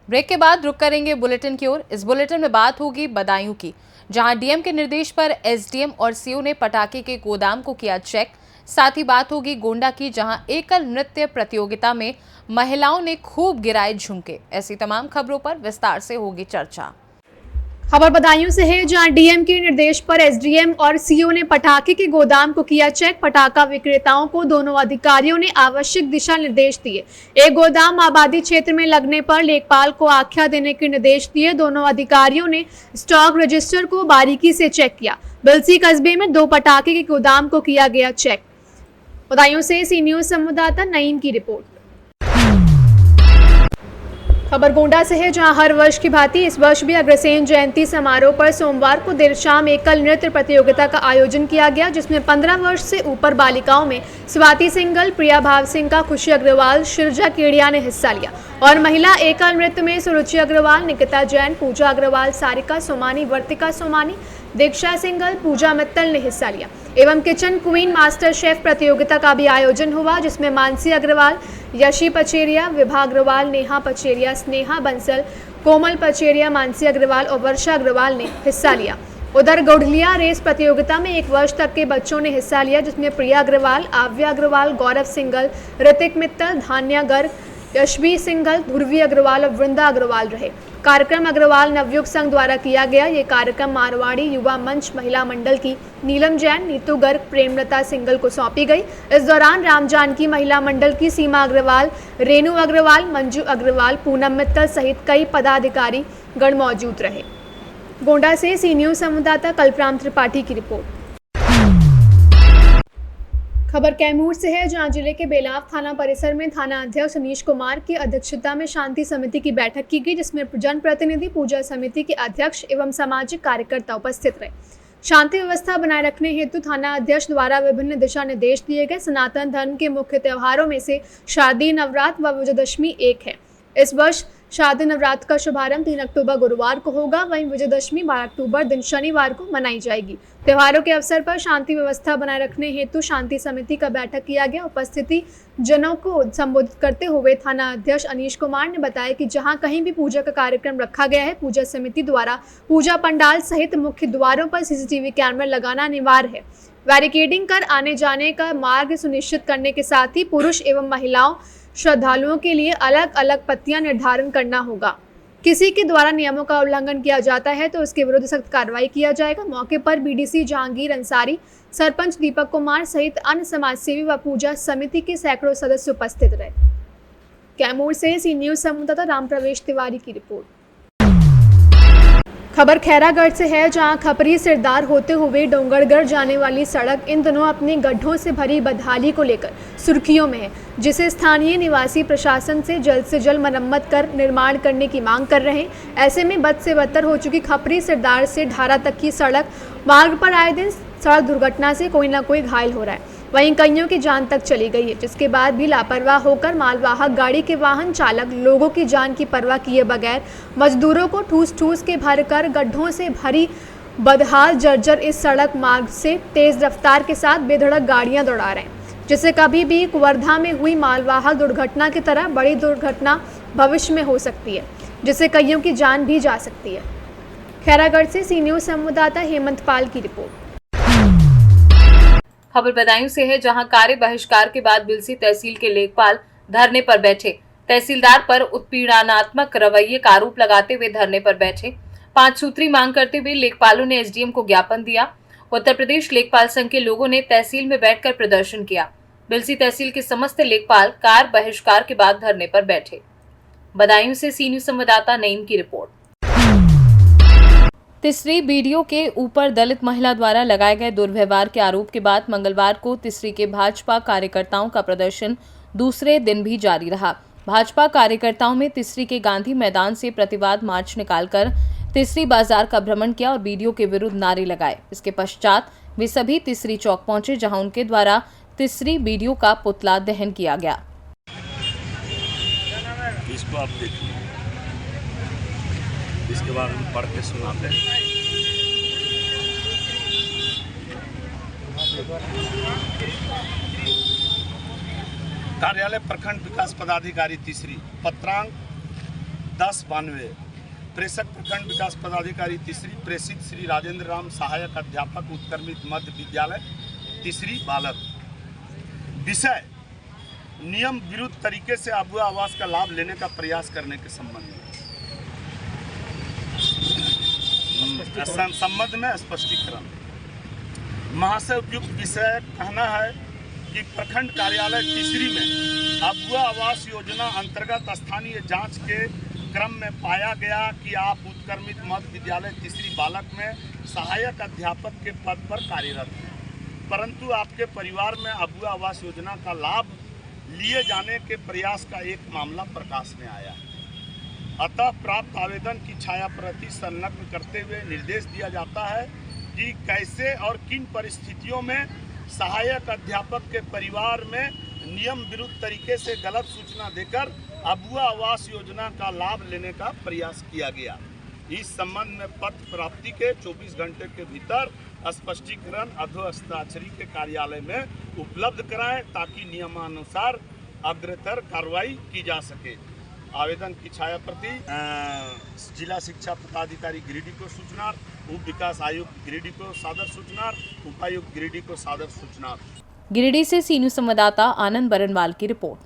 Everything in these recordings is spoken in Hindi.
ब्रेक के बाद रुक करेंगे बुलेटिन की ओर। इस बुलेटिन में बात होगी बदायूं की, जहां डीएम के निर्देश पर एसडीएम और सीओ ने पटाखे के गोदाम को किया चेक। साथ ही बात होगी गोंडा की, जहां एकल नृत्य प्रतियोगिता में महिलाओं ने खूब गिराए झुमके। ऐसी तमाम खबरों पर विस्तार से होगी चर्चा। खबर बदायूं से है, जहां डीएम के निर्देश पर एसडीएम और सीओ ने पटाखे के गोदाम को किया चेक। पटाखा विक्रेताओं को दोनों अधिकारियों ने आवश्यक दिशा निर्देश दिए। एक गोदाम आबादी क्षेत्र में लगने पर लेखपाल को आख्या देने के निर्देश दिए। दोनों अधिकारियों ने स्टॉक रजिस्टर को बारीकी से चेक किया। बिलसी कस्बे में 2 पटाखे के गोदाम को किया गया चेक। बदायूं से सी न्यूज संवाददाता नईम की रिपोर्ट। खबर गोंडा से है, जहां हर वर्ष की भांति इस वर्ष भी अग्रसेन जयंती समारोह पर सोमवार को देर शाम एकल नृत्य प्रतियोगिता का आयोजन किया गया, जिसमें 15 वर्ष से ऊपर बालिकाओं में स्वाति सिंगल, प्रिया भाव सिंह, खुशी अग्रवाल, शिरजा केडिया ने हिस्सा लिया और महिला एकल नृत्य में सुरुचि अग्रवाल, निकिता जैन, पूजा अग्रवाल, सारिका सोमानी, वर्तिका सोमानी, दीक्षा सिंगल, पूजा मित्तल ने हिस्सा लिया। एवं किचन क्वीन मास्टर शेफ प्रतियोगिता का भी आयोजन हुआ, जिसमें मानसी अग्रवाल, यशी पचेरिया, विभा अग्रवाल, नेहा पचेरिया, स्नेहा बंसल, कोमल पचेरिया, मानसी अग्रवाल और वर्षा अग्रवाल ने हिस्सा लिया। उधर गौढ़लिया रेस प्रतियोगिता में 1 वर्ष तक के बच्चों ने हिस्सा लिया, जिसमें प्रिया अग्रवाल, आव्या अग्रवाल, गौरव सिंगल, ऋतिक मित्तल, धान्या गर्ग, यशवी सिंगल, ध्रुवी अग्रवाल और वृंदा अग्रवाल रहे। कार्यक्रम अग्रवाल नवयुग संघ द्वारा किया गया। ये कार्यक्रम मारवाड़ी युवा मंच महिला मंडल की नीलम जैन, नीतू गर्ग, प्रेमलता सिंगल को सौंपी गई। इस दौरान राम जानकी महिला मंडल की सीमा अग्रवाल, रेणु अग्रवाल, मंजू अग्रवाल, पूनम मित्तल सहित कई पदाधिकारी गण मौजूद रहे। गोंडा से सी न्यूज संवाददाता कल्पराम त्रिपाठी की रिपोर्ट। खबर कैमूर से है, जहां जिले के बेलाव थाना परिसर में थाना अध्यक्ष अनीश कुमार की अध्यक्षता में शांति समिति की बैठक की गई, जिसमें जनप्रतिनिधि, पूजा समिति के अध्यक्ष एवं सामाजिक कार्यकर्ता उपस्थित रहे। शांति व्यवस्था बनाए रखने हेतु थाना अध्यक्ष द्वारा विभिन्न दिशा निर्देश दिए गए। सनातन धर्म के मुख्य त्योहारों में से शारदीय नवरात्र व विजयदशमी एक है। इस वर्ष शारदीय नवरात्र का शुभारंभ 3 अक्टूबर गुरुवार को होगा, वहीं विजयदशमी 12 अक्टूबर दिन शनिवार को मनाई जाएगी। त्योहारों के अवसर पर शांति व्यवस्था बनाए रखने हेतु शांति समिति का बैठक किया गया। उपस्थिति जनों को संबोधित करते हुए थाना अध्यक्ष अनीश कुमार ने बताया कि जहां कहीं भी पूजा का कार्यक्रम रखा गया है, पूजा समिति द्वारा पूजा पंडाल सहित मुख्य द्वारों पर सीसीटीवी कैमरा लगाना अनिवार्य है। बैरिकेडिंग कर आने जाने का मार्ग सुनिश्चित करने के साथ ही पुरुष एवं महिलाओं श्रद्धालुओं के लिए अलग अलग पत्तियां निर्धारण करना होगा। किसी के द्वारा नियमों का उल्लंघन किया जाता है तो उसके विरुद्ध सख्त कार्रवाई किया जाएगा। मौके पर बीडीसी जहांगीर अंसारी, सरपंच दीपक कुमार सहित अन्य समाजसेवी व पूजा समिति के सैकड़ों सदस्य उपस्थित रहे। कैमूर से सी न्यूज संवाददाता राम प्रवेश तिवारी की रिपोर्ट। खबर खैरागढ़ से है, जहां खपरी सिरदार होते हुए डोंगरगढ़ जाने वाली सड़क इन दिनों अपने गड्ढों से भरी बदहाली को लेकर सुर्खियों में है, जिसे स्थानीय निवासी प्रशासन से जल्द मरम्मत कर निर्माण करने की मांग कर रहे हैं। ऐसे में बद से बदतर हो चुकी खपरी सिरदार से ढारा तक की सड़क मार्ग पर आए दिन सड़क दुर्घटना से कोई न कोई घायल हो रहा है, वहीं कईयों की जान तक चली गई है, जिसके बाद भी लापरवाह होकर मालवाहक गाड़ी के वाहन चालक लोगों की जान की परवाह किए बगैर मजदूरों को ठूस के भरकर गड्ढों से भरी बदहाल जर्जर इस सड़क मार्ग से तेज रफ्तार के साथ बेधड़क गाड़ियां दौड़ा रहे हैं, जिससे कभी भी कुवर्धा में हुई मालवाहक दुर्घटना की तरह बड़ी दुर्घटना भविष्य में हो सकती है, जिससे कईयों की जान भी जा सकती है। खैरागढ़ से सी न्यूज संवाददाता हेमंत पाल की रिपोर्ट। खबर बदायूं से है, जहां कार्य बहिष्कार के बाद बिलसी तहसील के लेखपाल धरने पर बैठे। तहसीलदार पर उत्पीड़नात्मक रवैये का आरोप लगाते हुए धरने पर बैठे। 5 सूत्री मांग करते हुए लेखपालों ने एसडीएम को ज्ञापन दिया। उत्तर प्रदेश लेखपाल संघ के लोगों ने तहसील में बैठकर प्रदर्शन किया। बिलसी तहसील के समस्त लेखपाल कार्य बहिष्कार के बाद धरने पर बैठे। बदायूं से सी न्यूज संवाददाता नईम की रिपोर्ट। तिसरी बीडीओ के ऊपर दलित महिला द्वारा लगाए गए दुर्व्यवहार के आरोप के बाद मंगलवार को तिसरी के भाजपा कार्यकर्ताओं का प्रदर्शन दूसरे दिन भी जारी रहा। भाजपा कार्यकर्ताओं में तिसरी के गांधी मैदान से प्रतिवाद मार्च निकालकर तिसरी बाजार का भ्रमण किया और बीडीओ के विरुद्ध नारे लगाए। इसके पश्चात वे सभी तिसरी चौक पहुंचे, जहां उनके द्वारा तिसरी बीडीओ का पुतला दहन किया गया। इसको आप देखिए, इसके बाद हम पढ़ के सुनाते हैं। कार्यालय प्रखंड विकास पदाधिकारी तिसरी, पत्रांक 1092। प्रेषक प्रखंड विकास पदाधिकारी तीसरी, प्रेषित श्री राजेंद्र राम, सहायक अध्यापक उत्क्रमित मध्य विद्यालय तीसरी बालक। विषय नियम विरुद्ध तरीके से अबुआ आवास का लाभ लेने का प्रयास करने के संबंध में स्पष्टीकरण। महाशय, उपयुक्त विषय कहना है कि प्रखंड कार्यालय तीसरी में अबुआ आवास योजना अंतर्गत स्थानीय जांच के क्रम में पाया गया कि आप उत्क्रमित मध्य विद्यालय तीसरी बालक में सहायक अध्यापक के पद पर कार्यरत हैं, परंतु आपके परिवार में अबुआ आवास योजना का लाभ लिए जाने के प्रयास का एक मामला प्रकाश में आया है। अतः प्राप्त आवेदन की छायाप्रति संलग्न करते हुए निर्देश दिया जाता है कि कैसे और किन परिस्थितियों में सहायक अध्यापक के परिवार में नियम विरुद्ध तरीके से गलत सूचना देकर अबुआ आवास योजना का लाभ लेने का प्रयास किया गया। इस संबंध में पत्र प्राप्ति के 24 घंटे के भीतर स्पष्टीकरण अधोहस्ताक्षरी के कार्यालय में उपलब्ध कराएं ताकि नियमानुसार अग्रतर कार्रवाई की जा सके। आवेदन की छायाप्रति जिला शिक्षा पदाधिकारी गिरिडीह को सूचना, उप विकास आयुक्त गिरिडीह को सादर सूचना, उपायुक्त गिरिडीह को सादर सूचना। गिरिडीह से सीनियर संवाददाता आनंद बरनवाल की रिपोर्ट।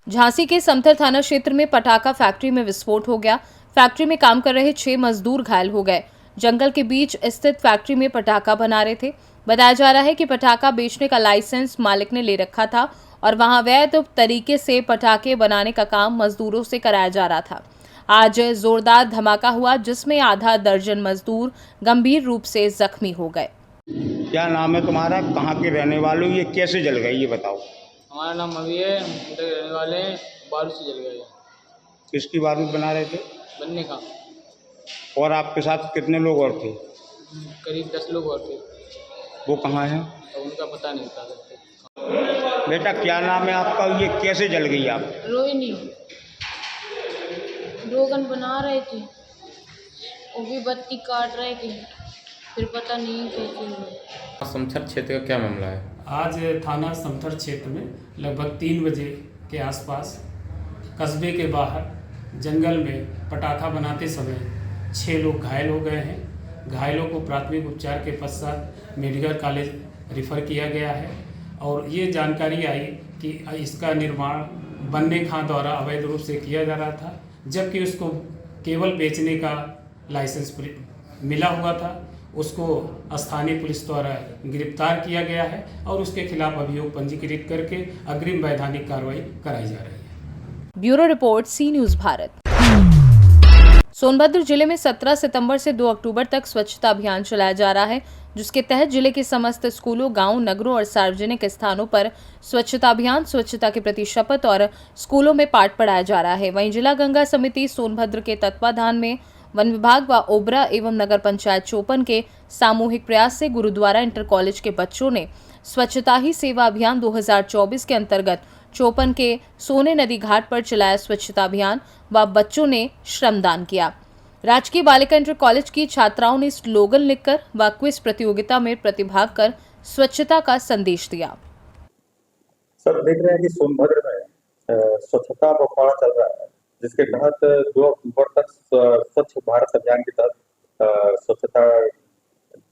झांसी के समथर थाना क्षेत्र में पटाखा फैक्ट्री में विस्फोट हो गया। फैक्ट्री में काम कर रहे 6 मजदूर घायल हो गए। जंगल के बीच स्थित फैक्ट्री में पटाखा बना रहे थे। बताया जा रहा है कि पटाखा बेचने का लाइसेंस मालिक ने ले रखा था और वहां वैध तरीके से पटाखे बनाने का काम मजदूरों से कराया जा रहा था। आज जोरदार धमाका हुआ जिसमें आधा दर्जन मजदूर गंभीर रूप से जख्मी हो गए। क्या नाम है तुम्हारा, कहाँ के रहने वाले हो, ये कैसे जल गई ये बताओ। हमारा नाम अभी है, इधर रहने वाले हैं, बारूद से जल गए। किसकी बारूद बना रहे थे? बनने का। और आपके साथ कितने लोग और थे? करीब 10 लोग और थे। वो कहाँ हैं? तो उनका पता नहीं था। बेटा क्या नाम है आपका, ये कैसे जल गई आप? रोहिणी, रोगन बना रहे थे, वो भी बत्ती काट रहे थे, फिर पता नहीं कैसे हुआ। समथर क्षेत्र का क्या मामला है? आज थाना समथर क्षेत्र में लगभग 3 बजे के आसपास कस्बे के बाहर जंगल में पटाखा बनाते समय 6 लोग घायल हो गए हैं। घायलों को प्राथमिक उपचार के पश्चात मेडिकल कॉलेज रिफ़र किया गया है और ये जानकारी आई कि इसका निर्माण बनने खां द्वारा अवैध रूप से किया जा रहा था, जबकि उसको केवल बेचने का लाइसेंस मिला हुआ था। उसको स्थानीय पुलिस द्वारा गिरफ्तार किया गया है और उसके खिलाफ अभियोग पंजीकृत करके अग्रिम वैधानिक कार्रवाई कराई जा रही है। ब्यूरो रिपोर्ट, सी न्यूज़ भारत। सोनभद्र जिले में 17 सितंबर से 2 अक्टूबर तक स्वच्छता अभियान चलाया जा रहा है, जिसके तहत जिले के समस्त स्कूलों, गांवों, नगरों और सार्वजनिक स्थानों पर स्वच्छता अभियान, स्वच्छता के प्रति शपथ और स्कूलों में पाठ पढ़ाया जा रहा है। वहीं जिला गंगा समिति सोनभद्र के तत्वाधान में वन विभाग व ओबरा एवं नगर पंचायत चोपन के सामूहिक प्रयास से गुरुद्वारा इंटर कॉलेज के बच्चों ने स्वच्छता ही सेवा अभियान 2024 के अंतर्गत चोपन के सोने नदी घाट पर चलाया स्वच्छता अभियान व बच्चों ने श्रमदान किया। राजकीय बालिका इंटर कॉलेज की छात्राओं ने स्लोगन लिखकर व क्विज प्रतियोगिता में प्रतिभाग कर स्वच्छता का संदेश दिया। सर, देख रहे हैं कि सोनभद्र में स्वच्छता पखवाड़ा चल रहा है, जिसके तहत 2 अक्टूबर तक स्वच्छ भारत अभियान के तहत स्वच्छता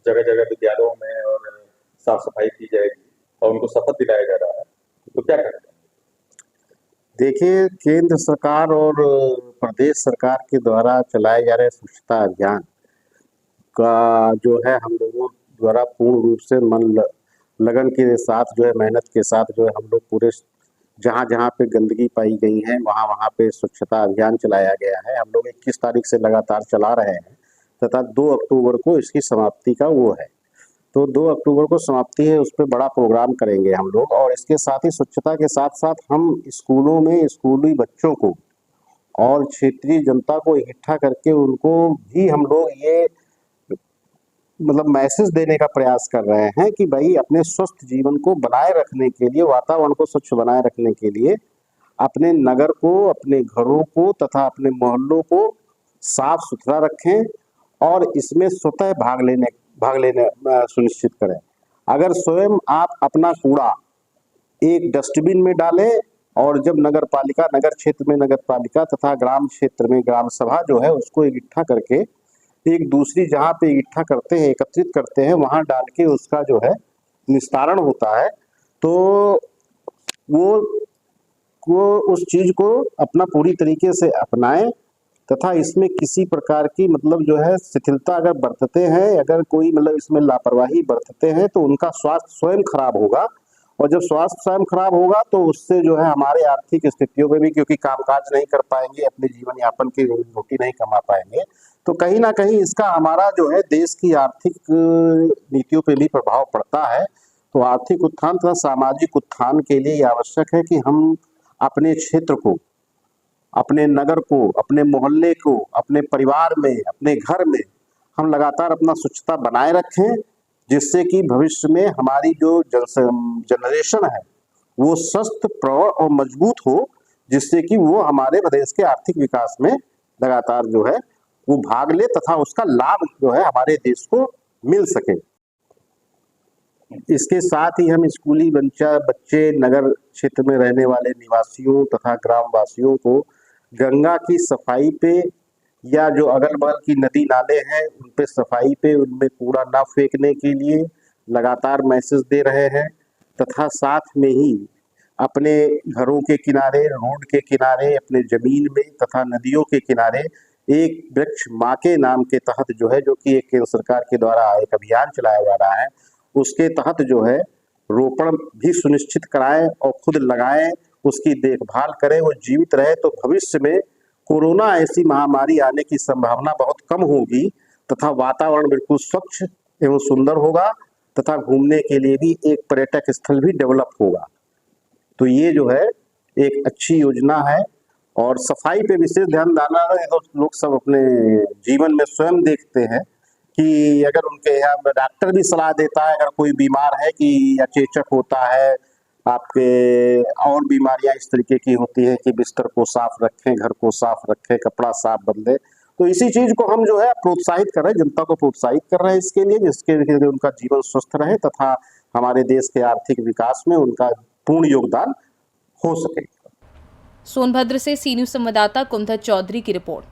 जगह जगह विद्यालयों में और साफ सफाई की जाएगी और उनको शपथ दिलाया जा रहा है। तो क्या करें? देखिए, केंद्र सरकार और प्रदेश सरकार के द्वारा चलाए जा रहे स्वच्छता अभियान का जो है हम लोगों द्वारा पूर्ण रूप से मन लगन के साथ जो है मेहनत के साथ जो है हम लोग पूरे जहाँ जहाँ पे गंदगी पाई गई है वहाँ पे स्वच्छता अभियान चलाया गया है। हम लोग 21 तारीख से लगातार चला रहे हैं तथा 2 अक्टूबर को इसकी समाप्ति का वो है। तो 2 अक्टूबर को समाप्ति है, उस पर बड़ा प्रोग्राम करेंगे हम लोग। और इसके साथ ही स्वच्छता के साथ साथ हम स्कूलों में स्कूली बच्चों को और क्षेत्रीय जनता को इकट्ठा करके उनको भी हम लोग ये मतलब मैसेज देने का प्रयास कर रहे हैं कि भाई अपने स्वस्थ जीवन को बनाए रखने के लिए, वातावरण को स्वच्छ बनाए रखने के लिए अपने नगर को, अपने घरों को तथा अपने मोहल्लों को साफ सुथरा रखें और इसमें स्वतः भाग लेने सुनिश्चित करें। अगर स्वयं आप अपना कूड़ा एक डस्टबिन में डालें और जब नगर पालिका, नगर क्षेत्र में नगर पालिका तथा ग्राम क्षेत्र में ग्राम सभा जो है उसको इकट्ठा करके एक दूसरी जहाँ पे इकट्ठा करते हैं, एकत्रित करते हैं, वहाँ डाल के उसका जो है निस्तारण होता है, तो वो उस चीज को अपना पूरी तरीके से अपनाएं तथा इसमें किसी प्रकार की मतलब जो है शिथिलता अगर बरतते हैं, अगर कोई मतलब इसमें लापरवाही बरतते हैं तो उनका स्वास्थ्य स्वयं खराब होगा, और जब स्वास्थ्य स्वयं खराब होगा तो उससे जो है हमारे आर्थिक स्थितियों में भी, क्योंकि कामकाज नहीं कर पाएंगे, अपने जीवन यापन की रोटी नहीं कमा पाएंगे, तो कहीं ना कहीं इसका हमारा जो है देश की आर्थिक नीतियों पे भी प्रभाव पड़ता है। तो आर्थिक उत्थान तथा सामाजिक उत्थान के लिए ये आवश्यक है कि हम अपने क्षेत्र को, अपने नगर को, अपने मोहल्ले को, अपने परिवार में, अपने घर में हम लगातार अपना स्वच्छता बनाए रखें, जिससे कि भविष्य में हमारी जो जनरेशन है वो स्वस्थ, प्रौढ़ और मजबूत हो, जिससे कि वो हमारे प्रदेश के आर्थिक विकास में लगातार जो है वो भाग ले तथा उसका लाभ जो है हमारे देश को मिल सके। इसके साथ ही हम स्कूली बच्चे, नगर क्षेत्र में रहने वाले निवासियों तथा ग्रामवासियों को गंगा की सफाई पे या जो अगल बगल की नदी नाले हैं उन पे सफाई पे, उनमें कूड़ा ना फेंकने के लिए लगातार मैसेज दे रहे हैं, तथा साथ में ही अपने घरों के किनारे, रोड के किनारे, अपने जमीन में तथा नदियों के किनारे एक वृक्ष माँ के नाम के तहत जो है, जो कि एक केंद्र सरकार के द्वारा एक अभियान चलाया जा रहा है, उसके तहत जो है रोपण भी सुनिश्चित कराएं और खुद लगाएं, उसकी देखभाल करें, वो जीवित रहे, तो भविष्य में कोरोना ऐसी महामारी आने की संभावना बहुत कम होगी तथा वातावरण बिल्कुल स्वच्छ एवं सुंदर होगा तथा घूमने के लिए भी एक पर्यटक स्थल भी डेवलप होगा। तो ये जो है एक अच्छी योजना है, और सफाई पे विशेष ध्यान देना है। तो लोग सब अपने जीवन में स्वयं देखते हैं कि अगर उनके यहाँ डॉक्टर भी सलाह देता है, अगर कोई बीमार है कि या चेचक होता है, आपके और बीमारियां इस तरीके की होती है कि बिस्तर को साफ रखें, घर को साफ रखें, कपड़ा साफ बदलें, तो इसी चीज को हम जो है प्रोत्साहित कर रहे हैं, जनता को प्रोत्साहित कर रहे हैं इसके लिए, जिसके लिए उनका जीवन स्वस्थ रहे तथा हमारे देश के आर्थिक विकास में उनका पूर्ण योगदान हो सके। सोनभद्र से सी न्यूज संवाददाता कुंदन चौधरी की रिपोर्ट।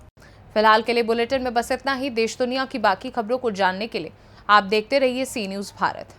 फिलहाल के लिए बुलेटिन में बस इतना ही। देश दुनिया की बाकी खबरों को जानने के लिए आप देखते रहिए सी न्यूज भारत।